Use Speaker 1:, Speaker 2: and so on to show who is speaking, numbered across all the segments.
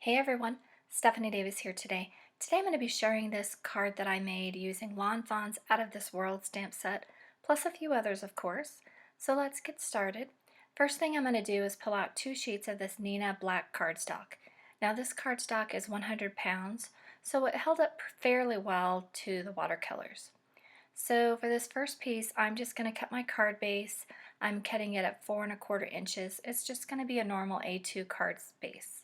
Speaker 1: Hey everyone, Stephanie Davis here today. Today I'm going to be sharing this card that I made using Fawn's Out of This World stamp set, plus a few others of course. So let's get started. First thing I'm going to do is pull out 2 sheets of this neenah black cardstock. Now this cardstock is 100 pounds, so it held up fairly well to the watercolors. So for this first piece, I'm just going to cut my card base. I'm cutting it at 4 1/4 inches. It's just going to be a normal A2 card base.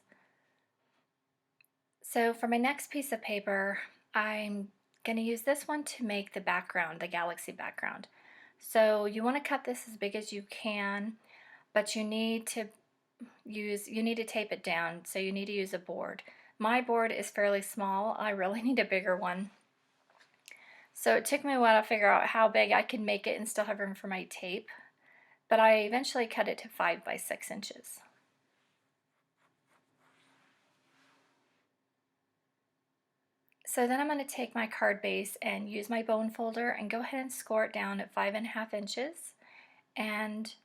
Speaker 1: So for my next piece of paper, I'm going to use this one to make the background, the galaxy background. So you want to cut this as big as you can, but you need to tape it down, so you need to use a board. My board is fairly small. I really need a bigger one. So it took me a while to figure out how big I could make it and still have room for my tape, but I eventually cut it to 5 by 6 inches. So then I'm going to take my card base and use my bone folder and go ahead and score it down at 5 1/2 inches. And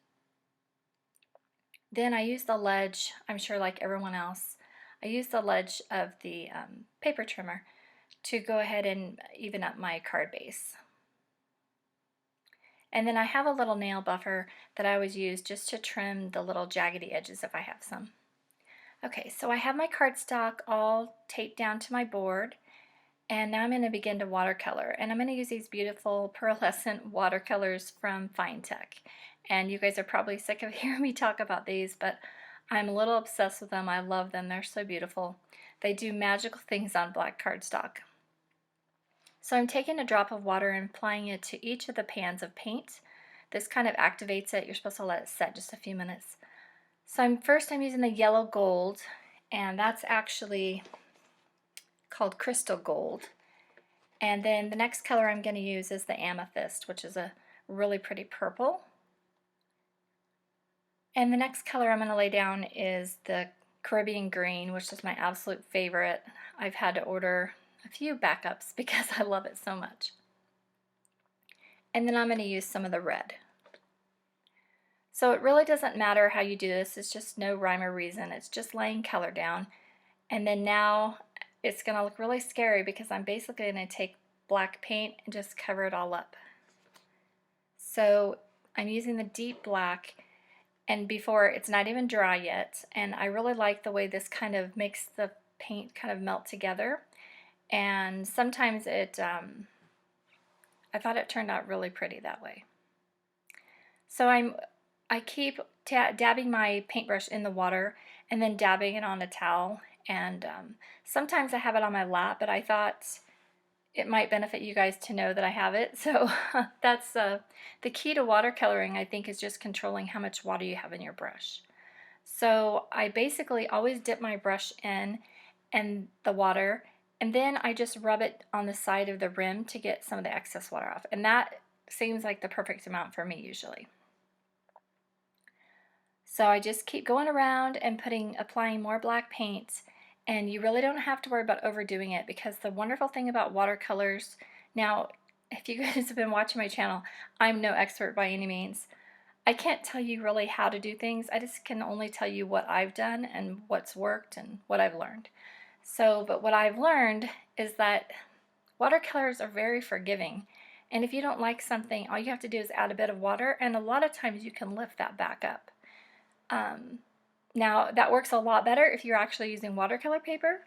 Speaker 1: then I use the ledge, I'm sure like everyone else, I use the ledge of the paper trimmer to go ahead and even up my card base. And then I have a little nail buffer that I always use just to trim the little jaggedy edges if I have some. Okay, so I have my cardstock all taped down to my board. And now I'm going to begin to watercolor, and I'm going to use these beautiful pearlescent watercolors from Finetec. And you guys are probably sick of hearing me talk about these, but I'm a little obsessed with them. I love them. They're so beautiful. They do magical things on black cardstock. So I'm taking a drop of water and applying it to each of the pans of paint. This kind of activates it. You're supposed to let it set just a few minutes. So I'm using the yellow gold, and that's actually called crystal gold. And then the next color I'm going to use is the amethyst, which is a really pretty purple. And the next color I'm going to lay down is the Caribbean green, which is my absolute favorite. I've had to order a few backups because I love it so much. And then I'm going to use some of the red. So it really doesn't matter how you do this. It's just no rhyme or reason. It's just laying color down. And then now it's going to look really scary because I'm basically going to take black paint and just cover it all up. So I'm using the deep black, and before it's not even dry yet, and I really like the way this kind of makes the paint kind of melt together. And sometimes I thought it turned out really pretty that way. So I keep dabbing my paintbrush in the water and then dabbing it on a towel. And sometimes I have it on my lap, but I thought it might benefit you guys to know that I have it. So that's the key to watercoloring, I think, is just controlling how much water you have in your brush. So I basically always dip my brush in the water, and then I just rub it on the side of the rim to get some of the excess water off. And that seems like the perfect amount for me usually. So I just keep going around and applying more black paint, and you really don't have to worry about overdoing it, because the wonderful thing about watercolors, now if you guys have been watching my channel, I'm no expert by any means. I can't tell you really how to do things. I just can only tell you what I've done and what's worked and what I've learned. So, but what I've learned is that watercolors are very forgiving. And if you don't like something, all you have to do is add a bit of water, and a lot of times you can lift that back up. Now that works a lot better if you're actually using watercolor paper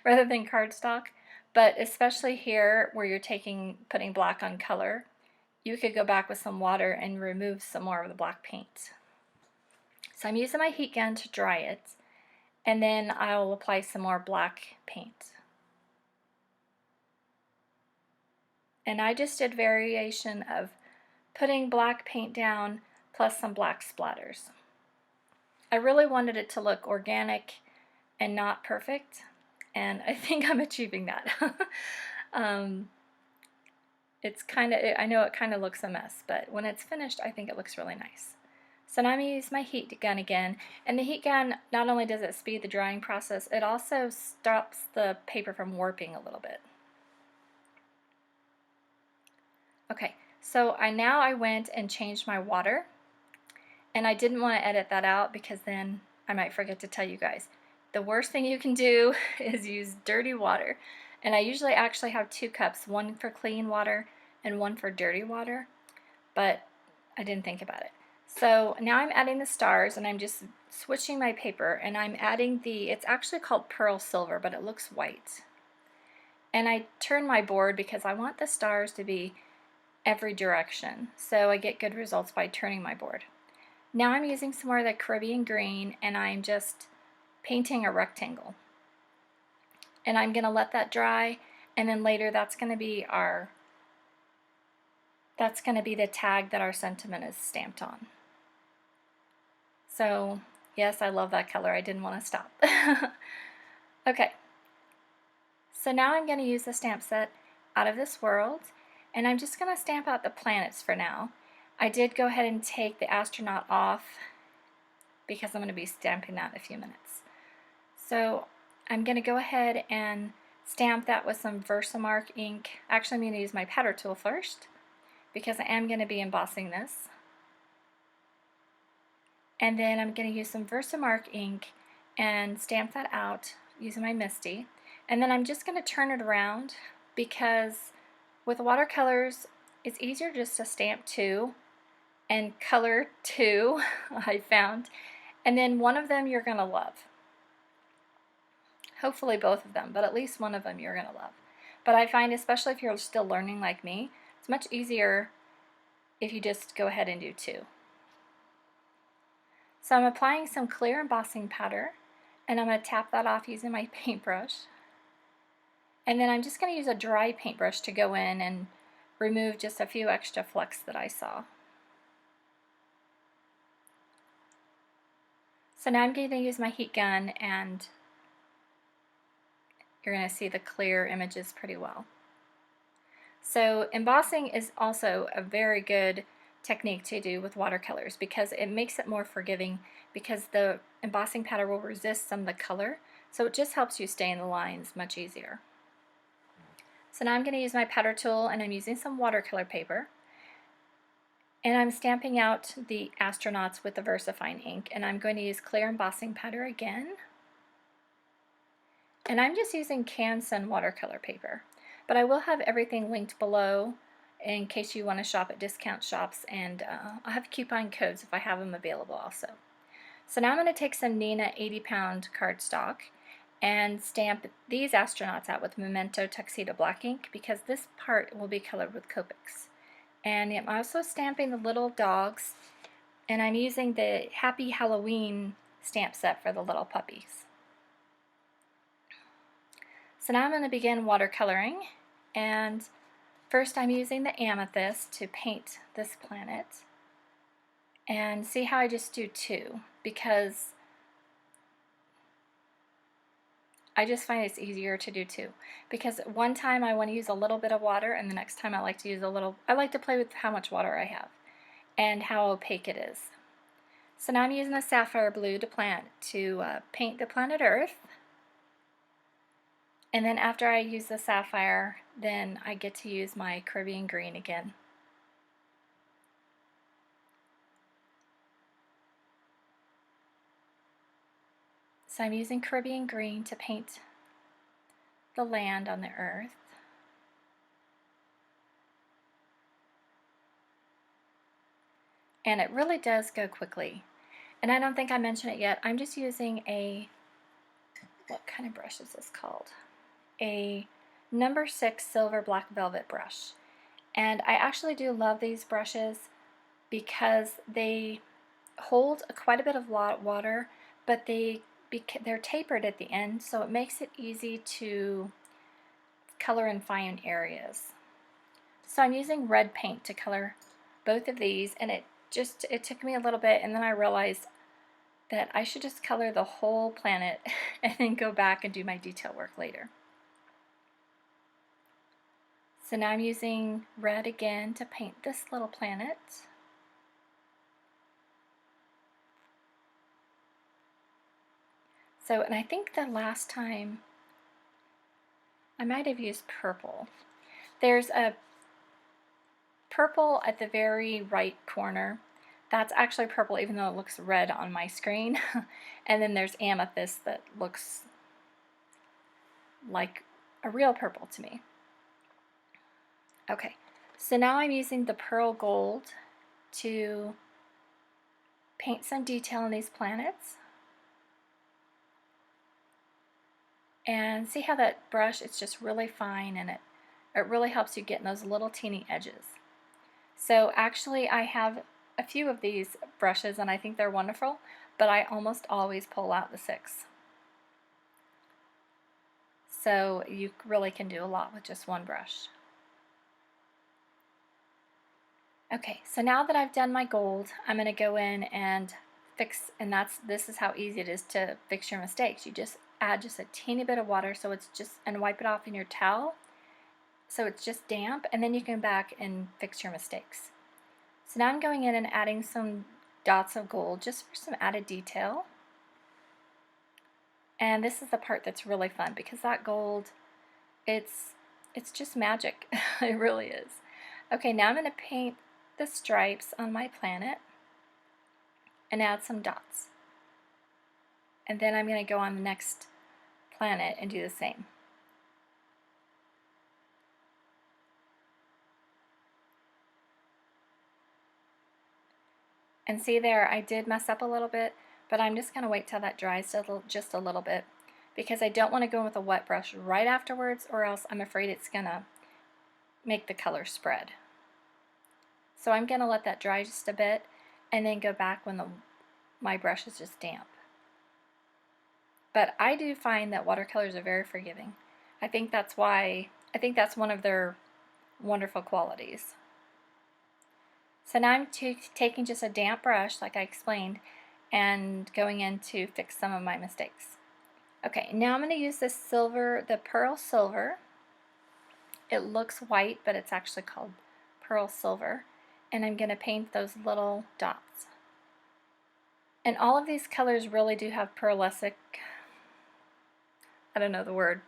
Speaker 1: rather than cardstock, but especially here where you're putting black on color, you could go back with some water and remove some more of the black paint. So I'm using my heat gun to dry it, and then I'll apply some more black paint. And I just did variation of putting black paint down plus some black splatters. I really wanted it to look organic and not perfect, and I think I'm achieving that. I know it kind of looks a mess, but when it's finished, I think it looks really nice. So now I'm going to use my heat gun again, and the heat gun, not only does it speed the drying process, it also stops the paper from warping a little bit. Okay, so I went and changed my water. And I didn't want to edit that out because then I might forget to tell you guys. the worst thing you can do is use dirty water. And I usually actually have 2 cups, one for clean water and one for dirty water, but I didn't think about it. So now I'm adding the stars, and I'm just switching my paper, and I'm adding it's actually called pearl silver, but it looks white. And I turn my board because I want the stars to be every direction, so I get good results by turning my board. Now I'm using some more of the Caribbean green, and I'm just painting a rectangle. And I'm going to let that dry, and then later that's going to be the tag that our sentiment is stamped on. So yes, I love that color. I didn't want to stop. Okay, so now I'm going to use the stamp set Out of This World, and I'm just going to stamp out the planets for now. I did go ahead and take the astronaut off because I'm going to be stamping that in a few minutes. So I'm going to go ahead and stamp that with some Versamark ink. Actually, I'm going to use my powder tool first because I am going to be embossing this. And then I'm going to use some Versamark ink and stamp that out using my Misty. And then I'm just going to turn it around because with watercolors, it's easier just to stamp 2 and color 2, I found. And then one of them you're going to love. Hopefully both of them, but at least one of them you're going to love. But I find, especially if you're still learning like me, it's much easier if you just go ahead and do 2. So I'm applying some clear embossing powder, and I'm going to tap that off using my paintbrush. And then I'm just going to use a dry paintbrush to go in and remove just a few extra flecks that I saw. So now I'm going to use my heat gun, and you're going to see the clear images pretty well. So embossing is also a very good technique to do with watercolors because it makes it more forgiving, because the embossing powder will resist some of the color, so it just helps you stay in the lines much easier. So now I'm going to use my powder tool, and I'm using some watercolor paper, and I'm stamping out the astronauts with the VersaFine ink, and I'm going to use clear embossing powder again, and I'm just using Canson watercolor paper, but I will have everything linked below in case you want to shop at discount shops, and I'll have coupon codes if I have them available also. So now I'm going to take some Neenah 80-pound cardstock and stamp these astronauts out with Memento Tuxedo black ink because this part will be colored with copics. And I'm also stamping the little dogs, and I'm using the Happy Halloween stamp set for the little puppies. So now I'm going to begin watercoloring, and first I'm using the amethyst to paint this planet. And see how I just do 2 because I just find it's easier to do 2 because one time I want to use a little bit of water, and the next time I like to use I like to play with how much water I have and how opaque it is. So now I'm using the sapphire blue to paint the planet Earth. And then after I use the sapphire, then I get to use my Caribbean green again. So I'm using Caribbean green to paint the land on the Earth. And it really does go quickly. And I don't think I mentioned it yet. I'm just using what kind of brush is this called? A number 6 silver black velvet brush. And I actually do love these brushes because they hold quite a bit of water, but they're tapered at the end, so it makes it easy to color in fine areas. So I'm using red paint to color both of these, and it took me a little bit, and then I realized that I should just color the whole planet and then go back and do my detail work later. So now I'm using red again to paint this little planet. So, and I think the last time I might have used purple. There's a purple at the very right corner That's actually purple even though it looks red on my screen. And then there's amethyst that looks like a real purple to me. Okay, so now I'm using the pearl gold to paint some detail in these planets. And see how that brush, it's just really fine, and it really helps you get in those little teeny edges. So actually I have a few of these brushes and I think they're wonderful, but I almost always pull out the 6. So you really can do a lot with just one brush. Okay, so now that I've done my gold, I'm going to go in and fix, and this is how easy it is to fix your mistakes. You just add just a teeny bit of water, so it's just, and wipe it off in your towel so it's just damp, and then you can back and fix your mistakes. So now I'm going in and adding some dots of gold just for some added detail. And this is the part that's really fun because that gold, it's just magic. It really is. Okay, now I'm going to paint the stripes on my planet and add some dots. And then I'm going to go on the next planet and do the same. And see there, I did mess up a little bit, but I'm just going to wait till that dries just a little bit because I don't want to go in with a wet brush right afterwards, or else I'm afraid it's going to make the color spread. So I'm going to let that dry just a bit and then go back when my brush is just damp. But I do find that watercolors are very forgiving. I think that's one of their wonderful qualities. So now I'm taking just a damp brush, like I explained, and going in to fix some of my mistakes. Okay, now I'm going to use this silver, the pearl silver. It looks white, but it's actually called pearl silver. And I'm going to paint those little dots. And all of these colors really do have pearlescent, I don't know the word,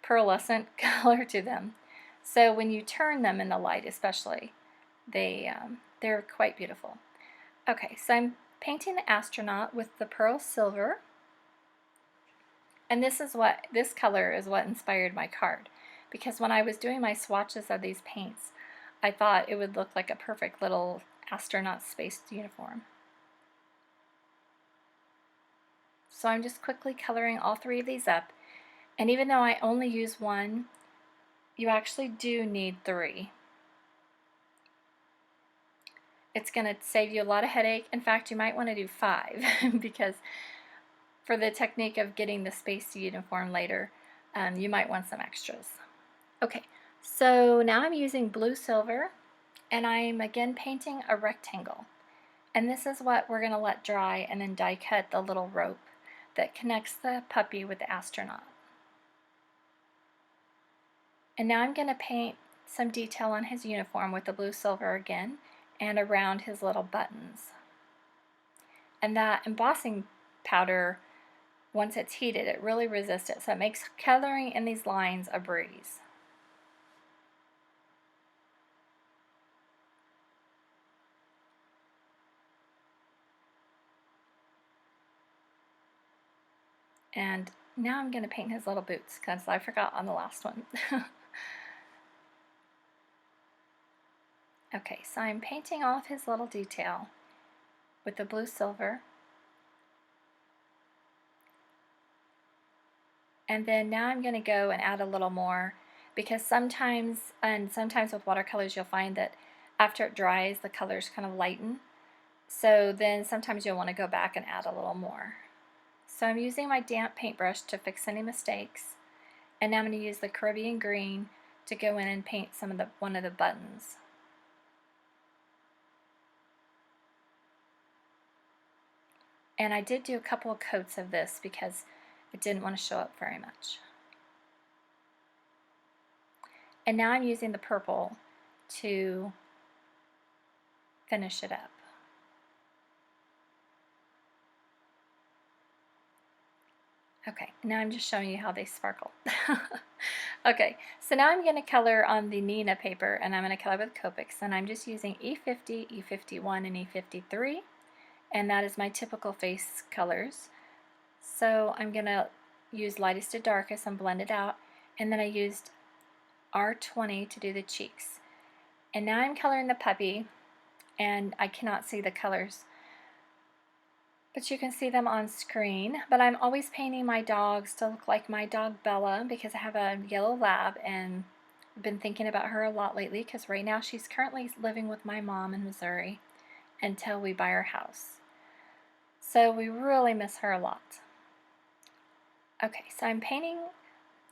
Speaker 1: pearlescent color to them. So when you turn them in the light especially, they're quite beautiful. Okay, so I'm painting the astronaut with the pearl silver. And this color is what inspired my card. Because when I was doing my swatches of these paints, I thought it would look like a perfect little astronaut space uniform. So I'm just quickly coloring all 3 of these up. And even though I only use 1, you actually do need 3. It's going to save you a lot of headache. In fact, you might want to do 5 because for the technique of getting the space uniform later, you might want some extras. Okay, so now I'm using blue silver and I'm again painting a rectangle. And this is what we're going to let dry and then die cut the little rope that connects the puppy with the astronaut. And now I'm going to paint some detail on his uniform with the blue silver again and around his little buttons. And that embossing powder, once it's heated, it really resists it, so it makes coloring in these lines a breeze. And now I'm going to paint his little boots because I forgot on the last one. Okay, so I'm painting all of his little detail with the blue silver. And then now I'm going to go and add a little more because sometimes with watercolors you'll find that after it dries the colors kind of lighten. So then sometimes you'll want to go back and add a little more. So I'm using my damp paintbrush to fix any mistakes. And now I'm going to use the Caribbean green to go in and paint one of the buttons. And I did do a couple of coats of this because it didn't want to show up very much. And now I'm using the purple to finish it up. Okay, now I'm just showing you how they sparkle. Okay, so now I'm going to color on the neenah paper, and I'm going to color with copics, and I'm just using E50, E51, and E53, and that is my typical face colors. So I'm going to use lightest to darkest and blend it out, and then I used R20 to do the cheeks. And now I'm coloring the puppy, and I cannot see the colors, but you can see them on screen. But I'm always painting my dogs to look like my dog Bella, because I have a yellow lab, and I've been thinking about her a lot lately, because right now she's currently living with my mom in Missouri until we buy our house. So we really miss her a lot. Okay, so I'm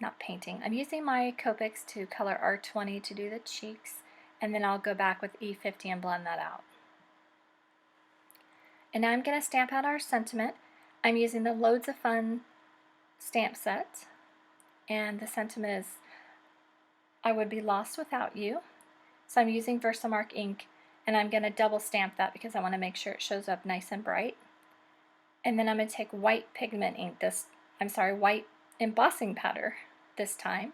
Speaker 1: I'm using my copics to color R20 to do the cheeks, and then I'll go back with E50 and blend that out. And now I'm going to stamp out our sentiment. I'm using the Loads of Fun stamp set, and the sentiment is, I would be lost without you. So I'm using Versamark ink, and I'm going to double stamp that because I want to make sure it shows up nice and bright. And then I'm going to take white pigment ink, white embossing powder this time,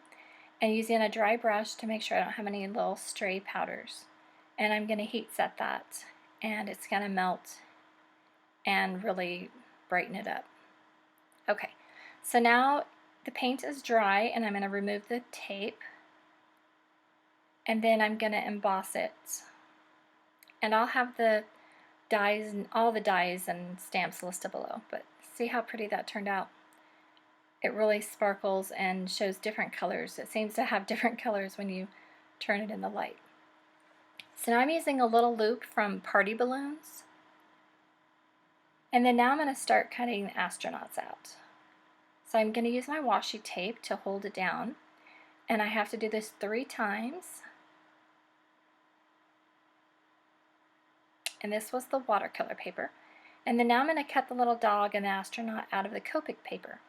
Speaker 1: and using a dry brush to make sure I don't have any little stray powders. And I'm going to heat set that, and it's going to melt and really brighten it up. Okay, so now the paint is dry, and I'm going to remove the tape, and then I'm going to emboss it. And I'll have the dies and all the dies and stamps listed below, but see how pretty that turned out. It really sparkles and shows different colors. It seems to have different colors when you turn it in the light. So now I'm using a little loop from Party Balloons. And then now I'm going to start cutting the astronauts out. So I'm going to use my washi tape to hold it down. And I have to do this 3 times. And this was the watercolor paper. And then now I'm going to cut the little dog and the astronaut out of the copic paper.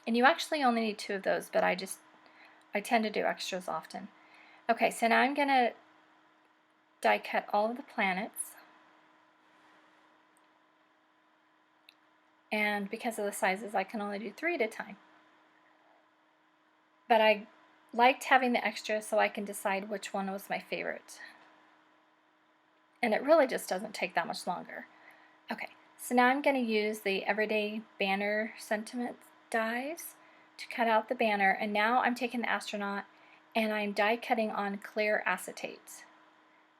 Speaker 1: And you actually only need 2 of those, but I tend to do extras often. Okay, so now I'm going to die cut all of the planets. And because of the sizes, I can only do 3 at a time. But I liked having the extra so I can decide which one was my favorite. And it really just doesn't take that much longer. Okay, so now I'm going to use the Everyday Banner Sentiment dies to cut out the banner, and now I'm taking the astronaut and I'm die cutting on clear acetate.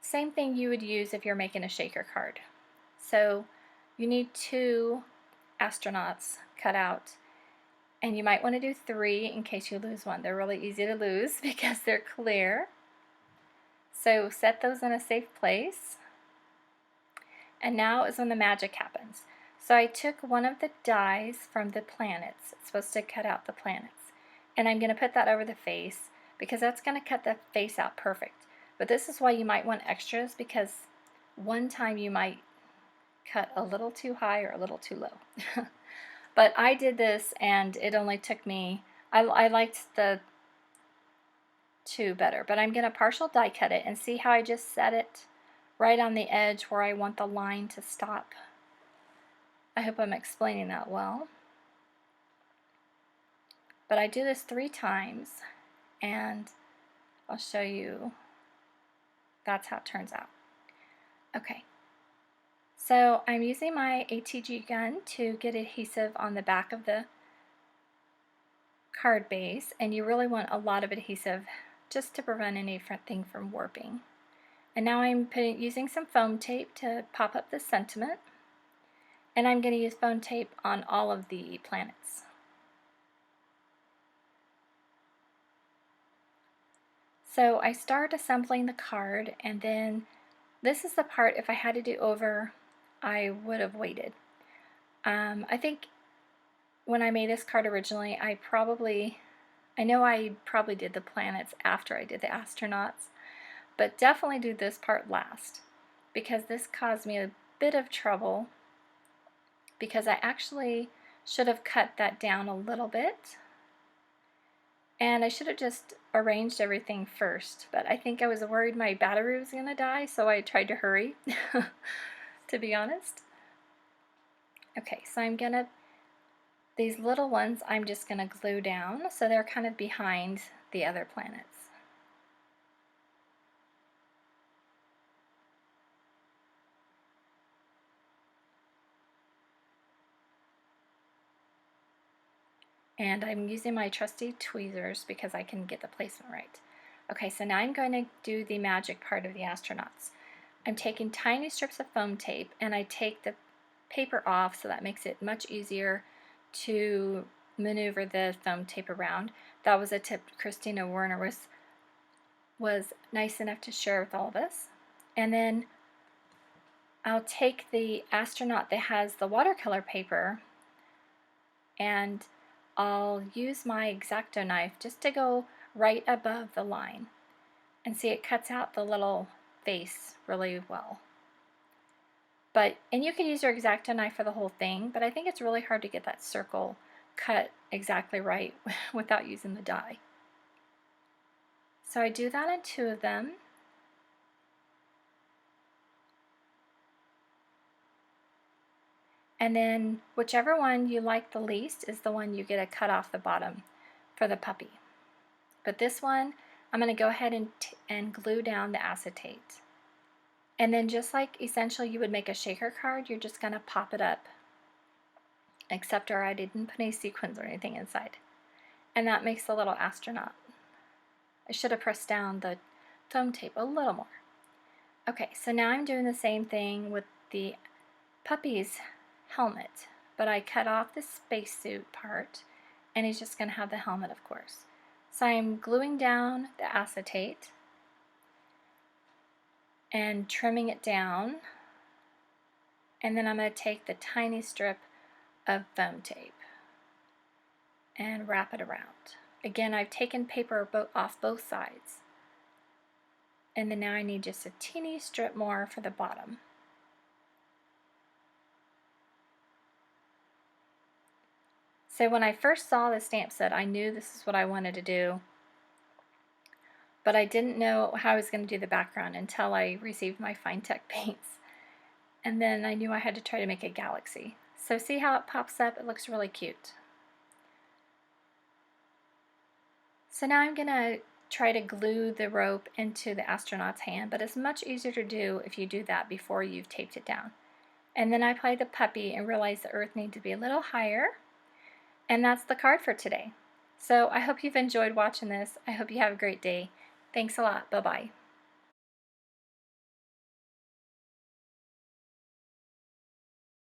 Speaker 1: Same thing you would use if you're making a shaker card. So you need 2 astronauts cut out, and you might want to do 3 in case you lose one. They're really easy to lose because they're clear. So set those in a safe place. And now is when the magic happens. So I took one of the dies from the planets. It's supposed to cut out the planets. And I'm going to put that over the face because that's going to cut the face out perfect. But this is why you might want extras, because one time you might cut a little too high or a little too low. But I did this and it only took me, I liked the 2 better. But I'm going to partial die cut it and see how I just set it right on the edge where I want the line to stop. I hope I'm explaining that well. But I do this 3 times, and I'll show you that's how it turns out. Okay, so I'm using my ATG gun to get adhesive on the back of the card base, and you really want a lot of adhesive just to prevent anything from warping. And now I'm using some foam tape to pop up the sentiment. And I'm going to use foam tape on all of the planets. So I start assembling the card, and then this is the part, if I had to do over, I would have waited. I think when I made this card originally, I know I probably did the planets after I did the astronauts, but definitely do this part last, because this caused me a bit of trouble, because I actually should have cut that down a little bit, and I should have just arranged everything first, but I think I was worried my battery was going to die, so I tried to hurry, to be honest. Okay, so I'm going to These little ones I'm just going to glue down so they're kind of behind the other planets. And I'm using my trusty tweezers because I can get the placement right. Okay, so now I'm going to do the magic part of the astronauts. I'm taking tiny strips of foam tape and I take the paper off, so that makes it much easier to maneuver the foam tape around. That was a tip Christina Werner was nice enough to share with all of us. And then I'll take the astronaut that has the watercolor paper and I'll use my X-Acto knife just to go right above the line. And see, it cuts out the little face really well. And you can use your X-Acto knife for the whole thing, but I think it's really hard to get that circle cut exactly right without using the die. So I do that on 2 of them. And then whichever one you like the least is the one you get to cut off the bottom for the puppy. But this one, I'm going to go ahead and glue down the acetate. And then just like essentially you would make a shaker card, you're just going to pop it up. Except I didn't put any sequins or anything inside. And that makes the little astronaut. I should have pressed down the foam tape a little more. Okay, so now I'm doing the same thing with the puppy's helmet, but I cut off the spacesuit part, and he's just going to have the helmet, of course. So I'm gluing down the acetate and trimming it down, and then I'm going to take the tiny strip of foam tape and wrap it around. Again, I've taken paper off both sides, and then now I need just a teeny strip more for the bottom. So when I first saw the stamp set, I knew this is what I wanted to do, but I didn't know how I was going to do the background until I received my Finetec paints. And then I knew I had to try to make a galaxy. So see how it pops up? It looks really cute. So now I'm going to try to glue the rope into the astronaut's hand, but it's much easier to do if you do that before you've taped it down. And then I apply the puppy and realize the earth needs to be a little higher. And that's the card for today. So I hope you've enjoyed watching this. I hope you have a great day. Thanks a lot. Bye-bye.